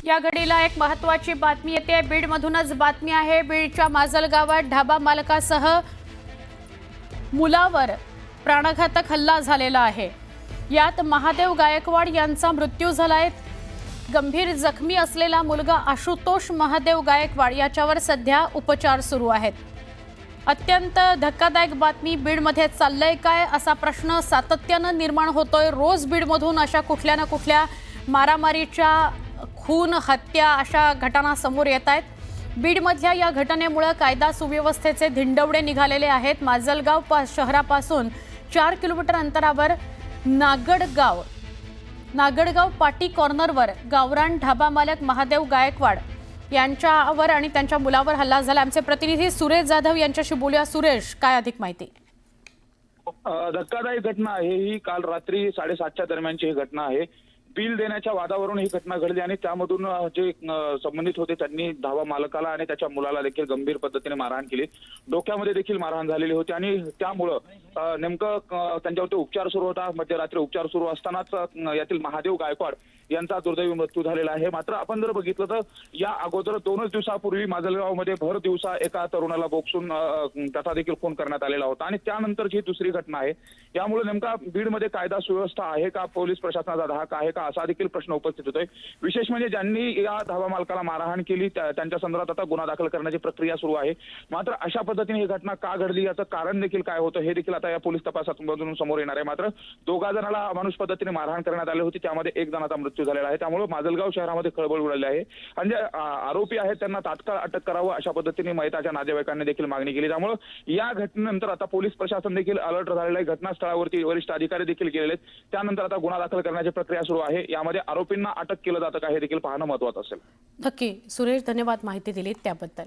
या घडीला एक महत्त्वाची बातमी येते। बीडमधूनच बातमी आहे। बीडच्या माजलगावात ढाबा मालकासह मुलावर प्राणघातक हल्ला झालेला आहे। यात महादेव गायकवाड यांचा मृत्यू झालाय। गंभीर जखमी असलेला मुलगा आशुतोष महादेव गायकवाड याच्यावर सध्या उपचार सुरू आहेत। अत्यंत धक्कादायक बातमी। बीडमध्ये चाललंय काय असा प्रश्न सातत्याने निर्माण होतोय। रोज बीडमधून अशा कुठल्या ना कुठल्या मारामारीच्या, खून, हत्या अशा घटना समोर येत आहेत। बीडमधल्या या घटनेमुळे कायदा सुव्यवस्थेचे धिंडवडे निघालेले आहेत। माजलगाव शहरापासून 4 किलोमीटर अंतरावर नागडगाव पाटी कॉर्नरवर गावरान ढाबा मालक महादेव गायकवाड यांच्यावर आणि त्यांच्या मुलावर हल्ला झाला। आमचे प्रतिनिधी सुरेश जाधव यांच्याशी बोलूया। सुरेश, काय अधिक माहिती? धक्कादायक घटना आहे ही। काल रात्री 7:30च्या दरम्यानची ही घटना आहे। बिल देण्याच्या वादावरून ही घटना घडली आणि त्यामधून जे संबंधित होते त्यांनी ढाबा मालकाला आणि त्याच्या मुलाला देखील गंभीर पद्धतीने मारहाण केली। डोक्यामध्ये देखील मारहाण झालेली होती आणि त्यामुळं नेमकं त्यांच्यावरती उपचार सुरू होता। मध्यरात्री उपचार सुरू असतानाच यातील महादेव गायकवाड यांचा दुर्दैवी मृत्यू झालेला आहे। मात्र आपण जर बघितलं तर या अगोदर 2 दिवसापूर्वी माजलगावमध्ये भर दिवसा एका तरुणाला बोक्सून त्याचा देखील खून करण्यात आलेला होता आणि त्यानंतरची दुसरी घटना आहे। यामुळे नेमका बीडमध्ये कायदा सुव्यवस्था आहे का, पोलीस प्रशासनाचा धाक आहे का, असा देखील प्रश्न उपस्थित होतोय। विशेष म्हणजे ज्यांनी या ढाबा मालकाला मारहाण केली त्यांच्या संदर्भात आता गुन्हा दाखल करण्याची प्रक्रिया सुरू आहे। मात्र अशा पद्धतीने ही घटना का घडली याचं कारण देखील काय होतं हे देखील आता या पोलीस तपासातून समोर येणार आहे। मात्र 2 जणांना अमानुष पद्धतीने मारहाण करण्यात आली होती, त्यामध्ये 1 जणाचा मृत्यू झालेला आहे। त्यामुळे माजलगाव शहरामध्ये खळबळ उडाली आहे आणि जे आरोपी आहेत त्यांना तात्काळ अटक करावं अशा पद्धतीने मयताच्या नातेवाईकांनी देखील मागणी केली। त्यामुळे या घटनेनंतर आता पोलीस प्रशासन देखील अलर्ट झालेलं आहे। घटनास्थळावरती वरिष्ठ अधिकारी देखील गेलेले आहेत। त्यानंतर आता गुन्हा दाखल करण्याची प्रक्रिया सुरू आहे। यामध्ये आरोपींना अटक केलं जातं का हे देखील पाहणं महत्त्वाचं असेल। नक्की सुरेश, धन्यवाद माहिती दिलीत त्याबद्दल।